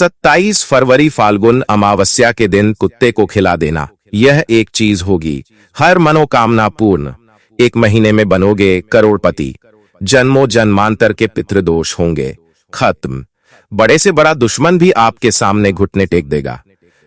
27 फरवरी फाल्गुन अमावस्या के दिन कुत्ते को खिला देना, यह एक चीज होगी हर मनोकामना पूर्ण। 1 महीने में बनोगे करोड़पति, जन्मों जन्मांतर के पितृदोष होंगे खत्म, बड़े से बड़ा दुश्मन भी आपके सामने घुटने टेक देगा,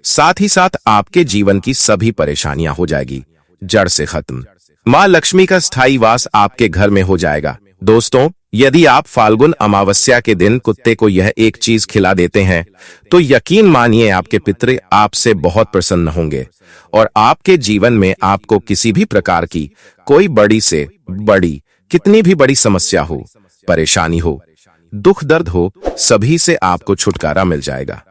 साथ ही साथ आपके जीवन की सभी परेशानियां हो जाएगी जड़ से खत्म। मां लक्ष्मी का स्थायी वास आपके घर में हो जाएगा। दोस्तों, यदि आप फाल्गुन अमावस्या के दिन कुत्ते को यह एक चीज खिला देते हैं तो यकीन मानिए आपके पितृ आपसे बहुत प्रसन्न होंगे और आपके जीवन में आपको किसी भी प्रकार की कोई बड़ी से बड़ी, कितनी भी बड़ी समस्या हो, परेशानी हो, दुख दर्द हो, सभी से आपको छुटकारा मिल जाएगा।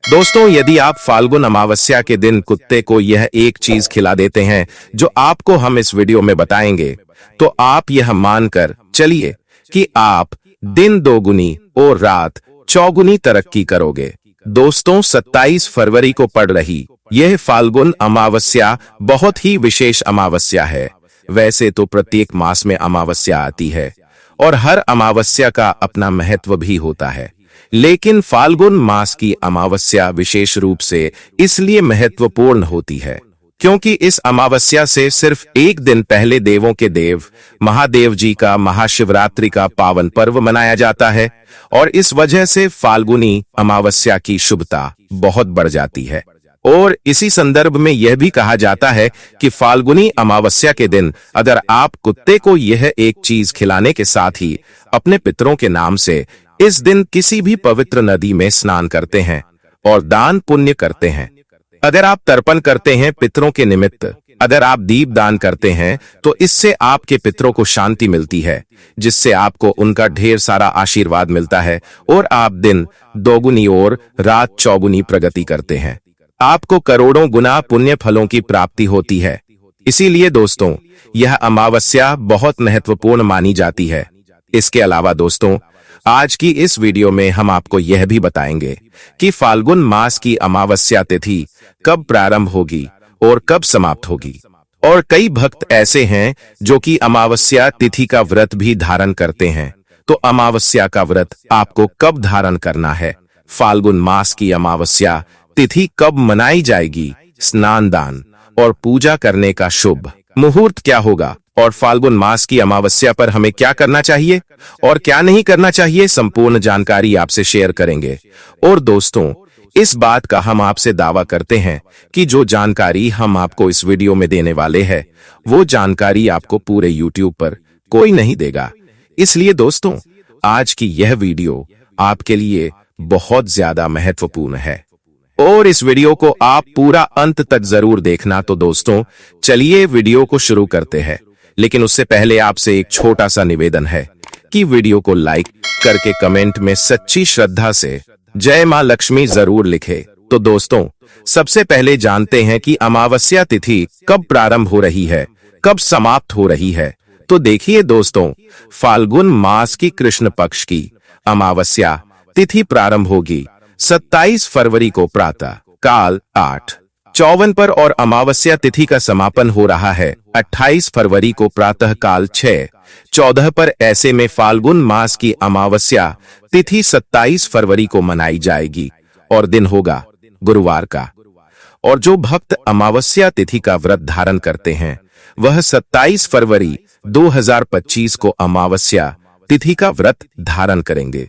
दोस्तों, यदि आप फाल्गुन अमावस्या के दिन कुत्ते को यह एक चीज खिला देते हैं जो आपको हम इस वीडियो में बताएंगे, तो आप यह मानकर चलिए कि आप दिन दोगुनी और रात चौगुनी तरक्की करोगे। दोस्तों, 27 फरवरी को पड़ रही यह फाल्गुन अमावस्या बहुत ही विशेष अमावस्या है। वैसे तो प्रत्येक मास में अमावस्या आती है और हर अमावस्या का अपना महत्व भी होता है, लेकिन फाल्गुन मास की अमावस्या विशेष रूप से इसलिए महत्वपूर्ण होती है क्योंकि इस अमावस्या से सिर्फ एक दिन पहले देवों के देव महादेव जी का महाशिवरात्रि का पावन पर्व मनाया जाता है और इस वजह से फाल्गुनी अमावस्या की शुभता बहुत बढ़ जाती है। और इसी संदर्भ में यह भी कहा जाता है कि फाल्गुनी अमावस्या के दिन अगर आप कुत्ते को यह एक चीज खिलाने के साथ ही अपने पितरों के नाम से इस दिन किसी भी पवित्र नदी में स्नान करते हैं और दान पुण्य करते हैं, अगर आप तर्पण करते हैं पितरों के निमित्त, अगर आप दीप दान करते हैं, तो इससे आपके पितरों को शांति मिलती है, जिससे आपको उनका ढेर सारा आशीर्वाद मिलता है और आप दिन दोगुनी और रात चौगुनी प्रगति करते हैं। आपको करोड़ों गुना पुण्य फलों की प्राप्ति होती है। इसीलिए दोस्तों, यह अमावस्या बहुत महत्वपूर्ण मानी जाती है। इसके अलावा दोस्तों, आज की इस वीडियो में हम आपको यह भी बताएंगे कि फाल्गुन मास की अमावस्या तिथि कब प्रारंभ होगी और कब समाप्त होगी। और कई भक्त ऐसे हैं जो कि अमावस्या तिथि का व्रत भी धारण करते हैं, तो अमावस्या का व्रत आपको कब धारण करना है, फाल्गुन मास की अमावस्या तिथि कब मनाई जाएगी, स्नान दान और पूजा करने का शुभ मुहूर्त क्या होगा और फाल्गुन मास की अमावस्या पर हमें क्या करना चाहिए और क्या नहीं करना चाहिए, संपूर्ण जानकारी आपसे शेयर करेंगे। और दोस्तों, इस बात का हम आपसे दावा करते हैं कि जो जानकारी हम आपको इस वीडियो में देने वाले हैं, वो जानकारी आपको पूरे YouTube पर कोई नहीं देगा। इसलिए दोस्तों, आज की यह वीडियो आपके लिए बहुत ज्यादा महत्वपूर्ण है और इस वीडियो को आप पूरा अंत तक जरूर देखना। तो दोस्तों, चलिए वीडियो को शुरू करते हैं, लेकिन उससे पहले आपसे एक छोटा सा निवेदन है कि वीडियो को लाइक करके कमेंट में सच्ची श्रद्धा से जय मां लक्ष्मी जरूर लिखे। तो दोस्तों, सबसे पहले जानते हैं कि अमावस्या तिथि कब प्रारंभ हो रही है, कब समाप्त हो रही है। तो देखिए दोस्तों, फाल्गुन मास की कृष्ण पक्ष की अमावस्या तिथि प्रारंभ होगी 27 फरवरी को प्रातः काल 8:54 पर और अमावस्या तिथि का समापन हो रहा है 28 फरवरी को प्रातः काल 6:14 पर। ऐसे में फाल्गुन मास की अमावस्या तिथि 27 फरवरी को मनाई जाएगी और दिन होगा गुरुवार का। और जो भक्त अमावस्या तिथि का व्रत धारण करते हैं, वह 27 फरवरी 2025 को अमावस्या तिथि का व्रत धारण करेंगे।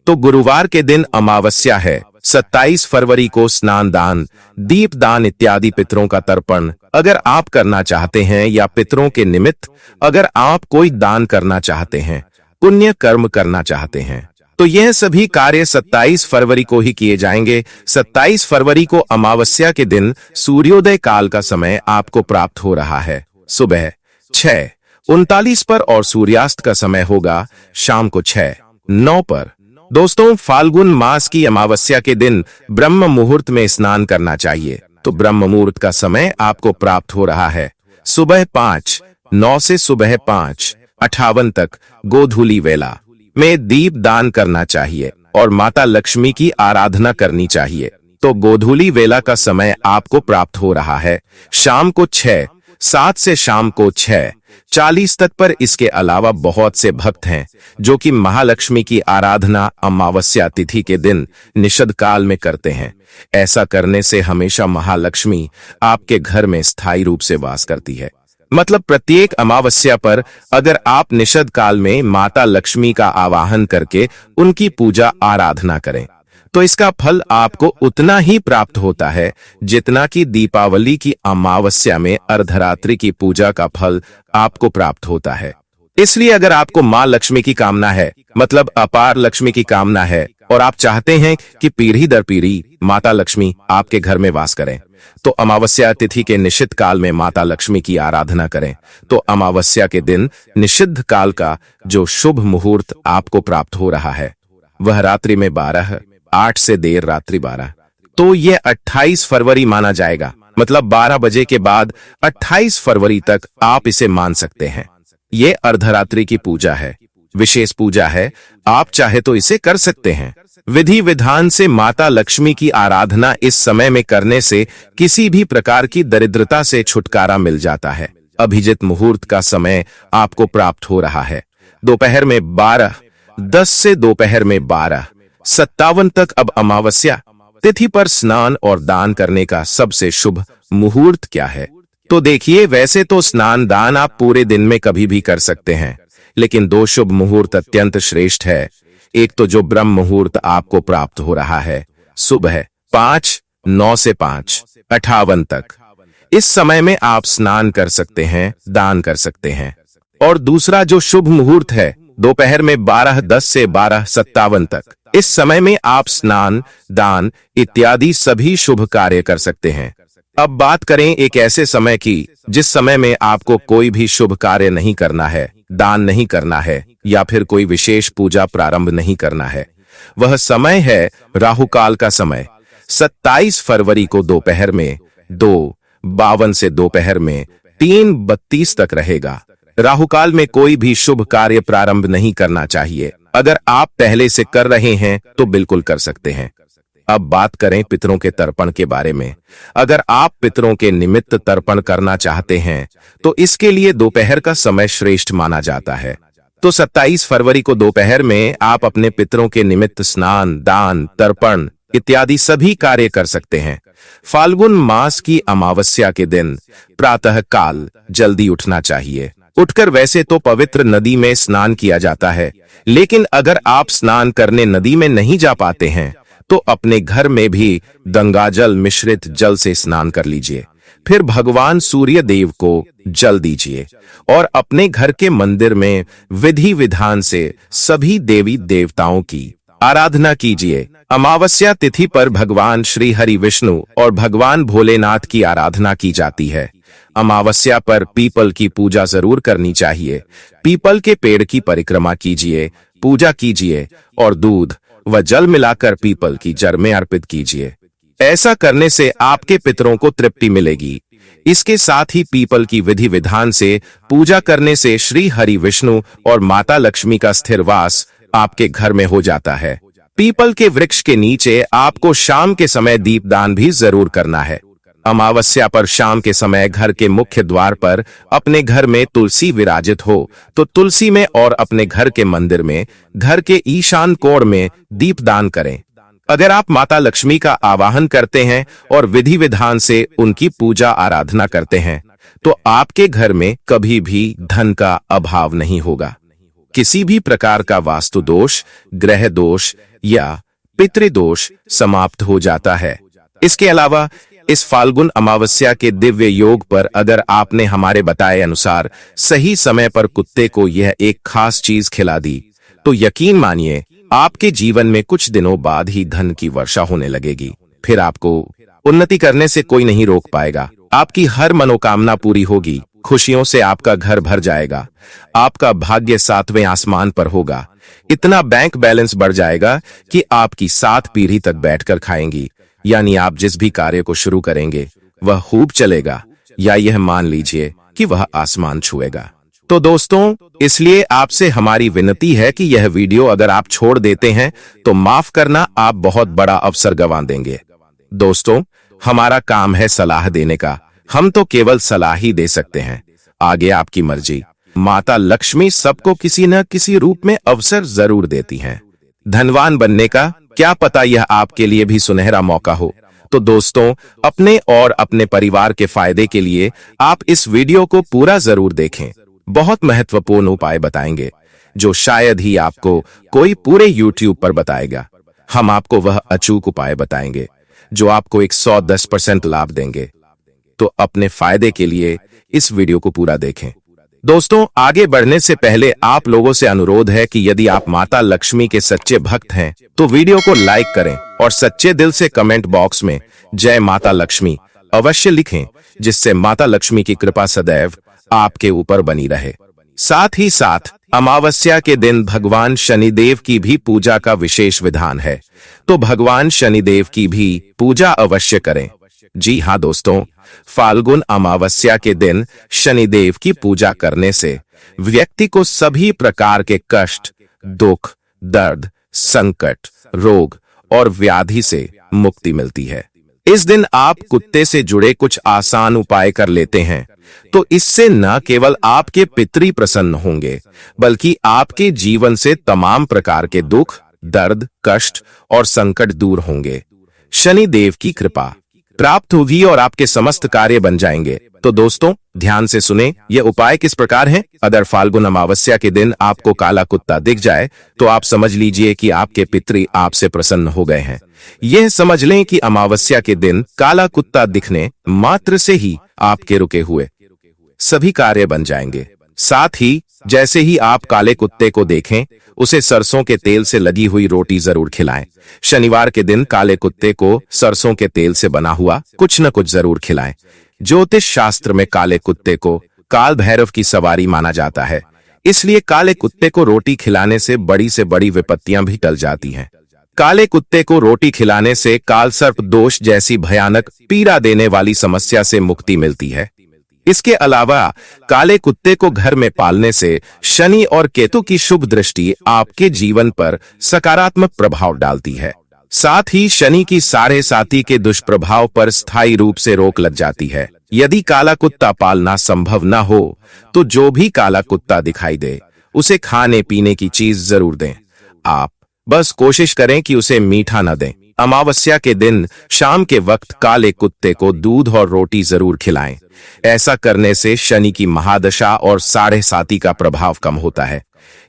तो गुरुवार के दिन अमावस्या है। 27 फरवरी को स्नान दान, दीप दान इत्यादि पितरों का तर्पण अगर आप करना चाहते हैं या पितरों के निमित्त अगर आप कोई दान करना चाहते हैं, पुण्य कर्म करना चाहते हैं, तो यह सभी कार्य 27 फरवरी को ही किए जाएंगे। 27 फरवरी को अमावस्या के दिन सूर्योदय काल का समय आपको प्राप्त हो रहा है सुबह 6:39 पर और सूर्यास्त का समय होगा शाम को 6:09 पर। दोस्तों, फाल्गुन मास की अमावस्या के दिन ब्रह्म मुहूर्त में स्नान करना चाहिए। तो ब्रह्म मुहूर्त का समय आपको प्राप्त हो रहा है सुबह 5:09 से सुबह 5:58 तक। गोधूली वेला में दीप दान करना चाहिए और माता लक्ष्मी की आराधना करनी चाहिए। तो गोधूली वेला का समय आपको प्राप्त हो रहा है शाम को 6:07 से शाम को 6 40 तक पर। इसके अलावा बहुत से भक्त हैं जो कि महालक्ष्मी की आराधना अमावस्या तिथि के दिन निषद काल में करते हैं। ऐसा करने से हमेशा महालक्ष्मी आपके घर में स्थायी रूप से वास करती है। मतलब प्रत्येक अमावस्या पर अगर आप निषद काल में माता लक्ष्मी का आवाहन करके उनकी पूजा आराधना करें तो इसका फल आपको उतना ही प्राप्त होता है जितना कि दीपावली की अमावस्या में अर्धरात्रि की पूजा का फल आपको प्राप्त होता है। इसलिए अगर आपको मां लक्ष्मी की कामना है, मतलब अपार लक्ष्मी की कामना है, और आप चाहते हैं कि पीढ़ी दर पीढ़ी माता लक्ष्मी आपके घर में वास करें, तो अमावस्या तिथि के निषिद्ध काल में माता लक्ष्मी की आराधना करें। तो अमावस्या के दिन निषिद्ध काल का जो शुभ मुहूर्त आपको प्राप्त हो रहा है वह रात्रि में 8 से देर रात्रि 12, तो यह 28 फरवरी माना जाएगा। मतलब 12 बजे के बाद 28 फरवरी तक आप इसे मान सकते हैं। ये अर्धरात्रि की पूजा है, विशेष पूजा है, आप चाहे तो इसे कर सकते हैं। विधि विधान से माता लक्ष्मी की आराधना इस समय में करने से किसी भी प्रकार की दरिद्रता से छुटकारा मिल जाता है। अभिजित मुहूर्त का समय आपको प्राप्त हो रहा है दोपहर में 12:10 से दोपहर में 12:57 तक। अब अमावस्या तिथि पर स्नान और दान करने का सबसे शुभ मुहूर्त क्या है? तो देखिए, वैसे तो स्नान दान आप पूरे दिन में कभी भी कर सकते हैं, लेकिन 2 शुभ मुहूर्त अत्यंत श्रेष्ठ है। एक तो जो ब्रह्म मुहूर्त आपको प्राप्त हो रहा है सुबह 5:09 से 5:58 तक, इस समय में आप स्नान कर सकते हैं, दान कर सकते हैं। और दूसरा जो शुभ मुहूर्त है दोपहर में 12:10 से 12:57 तक, इस समय में आप स्नान दान इत्यादि सभी शुभ कार्य कर सकते हैं। अब बात करें एक ऐसे समय की जिस समय में आपको कोई भी शुभ कार्य नहीं करना है, दान नहीं करना है या फिर कोई विशेष पूजा प्रारंभ नहीं करना है। वह समय है राहु काल का समय। 27 फरवरी को दोपहर में 2:52 से दोपहर में 3:32 तक रहेगा। राहु काल में कोई भी शुभ कार्य प्रारंभ नहीं करना चाहिए। अगर आप पहले से कर रहे हैं तो बिल्कुल कर सकते हैं। अब बात करें पितरों के तर्पण के बारे में। अगर आप पितरों के निमित्त तर्पण करना चाहते हैं तो इसके लिए दोपहर का समय श्रेष्ठ माना जाता है। तो 27 फरवरी को दोपहर में आप अपने पितरों के निमित्त स्नान दान तर्पण इत्यादि सभी कार्य कर सकते हैं। फाल्गुन मास की अमावस्या के दिन प्रातः काल जल्दी उठना चाहिए। उठकर वैसे तो पवित्र नदी में स्नान किया जाता है, लेकिन अगर आप स्नान करने नदी में नहीं जा पाते हैं तो अपने घर में भी गंगाजल मिश्रित जल से स्नान कर लीजिए। फिर भगवान सूर्य देव को जल दीजिए और अपने घर के मंदिर में विधि विधान से सभी देवी देवताओं की आराधना कीजिए। अमावस्या तिथि पर भगवान श्री हरि विष्णु और भगवान भोलेनाथ की आराधना की जाती है। अमावस्या पर पीपल की पूजा जरूर करनी चाहिए। पीपल के पेड़ की परिक्रमा कीजिए, पूजा कीजिए और दूध व जल मिलाकर पीपल की जड़ में अर्पित कीजिए। ऐसा करने से आपके पितरों को तृप्ति मिलेगी। इसके साथ ही पीपल की विधि विधान से पूजा करने से श्री हरि विष्णु और माता लक्ष्मी का स्थिर वास आपके घर में हो जाता है। पीपल के वृक्ष के नीचे आपको शाम के समय दीपदान भी जरूर करना है। अमावस्या पर शाम के समय घर के मुख्य द्वार पर अपने घर में तुलसी विराजित हो तो तुलसी में और अपने घर के मंदिर में घर के ईशान कोण में दीपदान करें। अगर आप माता लक्ष्मी का आवाहन करते हैं और विधि विधान से उनकी पूजा आराधना करते हैं तो आपके घर में कभी भी धन का अभाव नहीं होगा। किसी भी प्रकार का वास्तु दोष, ग्रह दोष या पितृदोष समाप्त हो जाता है। इसके अलावा इस फाल्गुन अमावस्या के दिव्य योग पर अगर आपने हमारे बताए अनुसार सही समय पर कुत्ते को यह एक खास चीज खिला दी तो यकीन मानिए आपके जीवन में कुछ दिनों बाद ही धन की वर्षा होने लगेगी। फिर आपको उन्नति करने से कोई नहीं रोक पाएगा। आपकी हर मनोकामना पूरी होगी। खुशियों से आपका घर भर जाएगा। आपका भाग्य 7वें आसमान पर होगा। इतना बैंक बैलेंस बढ़ जाएगा कि आपकी 7 पीढ़ी तक बैठकर खाएंगी। यानी आप जिस भी कार्य को शुरू करेंगे वह खूब चलेगा, या यह मान लीजिए कि वह आसमान छुएगा। तो दोस्तों, इसलिए आपसे हमारी विनती है कि यह वीडियो अगर आप छोड़ देते हैं तो माफ करना, आप बहुत बड़ा अवसर गंवा देंगे। दोस्तों, हमारा काम है सलाह देने का, हम तो केवल सलाह ही दे सकते हैं। आगे आपकी मर्जी। माता लक्ष्मी सबको किसी न किसी रूप में अवसर जरूर देती हैं। धनवान बनने का क्या पता यह आपके लिए भी सुनहरा मौका हो। तो दोस्तों, अपने और अपने परिवार के फायदे के लिए आप इस वीडियो को पूरा जरूर देखें। बहुत महत्वपूर्ण उपाय बताएंगे जो शायद ही आपको कोई पूरे YouTube पर बताएगा। हम आपको वह अचूक उपाय बताएंगे जो आपको 110% लाभ देंगे। तो अपने फायदे के लिए इस वीडियो को पूरा देखें। दोस्तों, आगे बढ़ने से पहले आप लोगों से अनुरोध है कि यदि आप माता लक्ष्मी के सच्चे भक्त हैं तो वीडियो को लाइक करें और सच्चे दिल से कमेंट बॉक्स में जय माता लक्ष्मी अवश्य लिखें, जिससे माता लक्ष्मी की कृपा सदैव आपके ऊपर बनी रहे। साथ ही साथ अमावस्या के दिन भगवान शनिदेव की भी पूजा का विशेष विधान है, तो भगवान शनिदेव की भी पूजा अवश्य करें। जी हाँ दोस्तों, फाल्गुन अमावस्या के दिन शनिदेव की पूजा करने से व्यक्ति को सभी प्रकार के कष्ट, दुख, दर्द, संकट, रोग और व्याधि से मुक्ति मिलती है। इस दिन आप कुत्ते से जुड़े कुछ आसान उपाय कर लेते हैं तो इससे न केवल आपके पितृ प्रसन्न होंगे, बल्कि आपके जीवन से तमाम प्रकार के दुख, दर्द, कष्ट और संकट दूर होंगे। शनिदेव की कृपा प्राप्त होगी और आपके समस्त कार्य बन जाएंगे। तो दोस्तों, ध्यान से सुने, ये उपाय किस प्रकार हैं। अगर फाल्गुन अमावस्या के दिन आपको काला कुत्ता दिख जाए तो आप समझ लीजिए कि आपके पितृ आपसे प्रसन्न हो गए हैं। यह समझ लें कि अमावस्या के दिन काला कुत्ता दिखने मात्र से ही आपके रुके हुए सभी कार्य बन जाएंगे। साथ ही जैसे ही आप काले कुत्ते को देखें, उसे सरसों के तेल से लगी हुई रोटी जरूर खिलाएं। शनिवार के दिन काले कुत्ते को सरसों के तेल से बना हुआ कुछ न कुछ जरूर खिलाएं। ज्योतिष शास्त्र में काले कुत्ते को काल भैरव की सवारी माना जाता है, इसलिए काले कुत्ते को रोटी खिलाने से बड़ी विपत्तियां भी टल जाती हैं। काले कुत्ते को रोटी खिलाने से काल सर्प दोष जैसी भयानक पीड़ा देने वाली समस्या से मुक्ति मिलती है। इसके अलावा काले कुत्ते को घर में पालने से शनि और केतु की शुभ दृष्टि आपके जीवन पर सकारात्मक प्रभाव डालती है। साथ ही शनि की साढ़े साती के दुष्प्रभाव पर स्थायी रूप से रोक लग जाती है। यदि काला कुत्ता पालना संभव न हो तो जो भी काला कुत्ता दिखाई दे उसे खाने पीने की चीज जरूर दें। आप बस कोशिश करें कि उसे मीठा न दें। अमावस्या के दिन शाम के वक्त काले कुत्ते को दूध और रोटी जरूर खिलाएं। ऐसा करने से शनि की महादशा और साढ़े साती का प्रभाव कम होता है।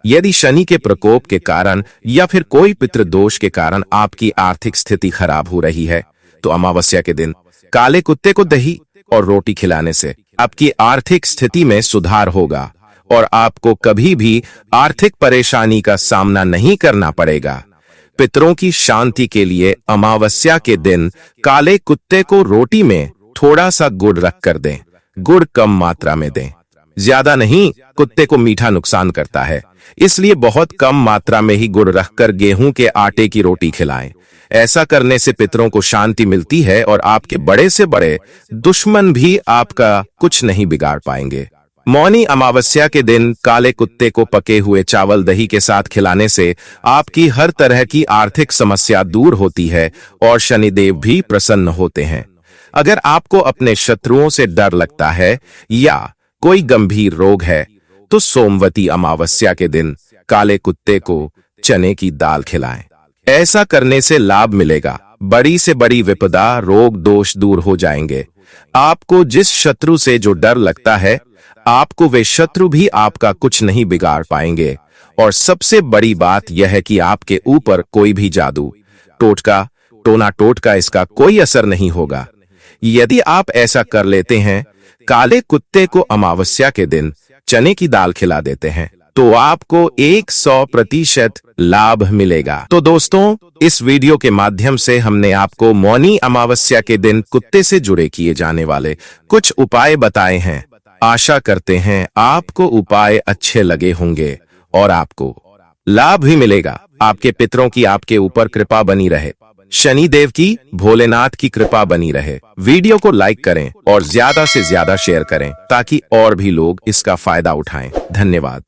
यदि शनि के प्रकोप के कारण या फिर कोई पितृदोष के कारण आपकी आर्थिक स्थिति खराब हो रही है तो अमावस्या के दिन काले कुत्ते को दही और रोटी खिलाने से आपकी आर्थिक स्थिति में सुधार होगा और आपको कभी भी आर्थिक परेशानी का सामना नहीं करना पड़ेगा। पितरों की शांति के लिए अमावस्या के दिन काले कुत्ते को रोटी में थोड़ा सा गुड़ रख कर दें। गुड़ कम मात्रा में दें, ज्यादा नहीं। कुत्ते को मीठा नुकसान करता है, इसलिए बहुत कम मात्रा में ही गुड़ रखकर गेहूं के आटे की रोटी खिलाएं। ऐसा करने से पितरों को शांति मिलती है और आपके बड़े से बड़े दुश्मन भी आपका कुछ नहीं बिगाड़ पाएंगे। मौनी अमावस्या के दिन काले कुत्ते को पके हुए चावल दही के साथ खिलाने से आपकी हर तरह की आर्थिक समस्या दूर होती है और शनिदेव भी प्रसन्न होते हैं। अगर आपको अपने शत्रुओं से डर लगता है या कोई गंभीर रोग है तो सोमवती अमावस्या के दिन काले कुत्ते को चने की दाल खिलाएं। ऐसा करने से लाभ मिलेगा। बड़ी से बड़ी विपदा, रोग, दोष दूर हो जाएंगे। आपको जिस शत्रु से जो डर लगता है, आपको वे शत्रु भी आपका कुछ नहीं बिगाड़ पाएंगे। और सबसे बड़ी बात यह है कि आपके ऊपर कोई भी जादू, टोटका, टोना टोटका इसका कोई असर नहीं होगा। यदि आप ऐसा कर लेते हैं, काले कुत्ते को अमावस्या के दिन चने की दाल खिला देते हैं, तो आपको 100% लाभ मिलेगा। तो दोस्तों, इस वीडियो के माध्यम से हमने आपको मौनी अमावस्या के दिन कुत्ते से जुड़े किए जाने वाले कुछ उपाय बताए हैं। आशा करते हैं आपको उपाय अच्छे लगे होंगे और आपको लाभ भी मिलेगा। आपके पितरों की आपके ऊपर कृपा बनी रहे, शनिदेव की, भोलेनाथ की कृपा बनी रहे। वीडियो को लाइक करें और ज्यादा से ज्यादा शेयर करें ताकि और भी लोग इसका फायदा उठाएं। धन्यवाद।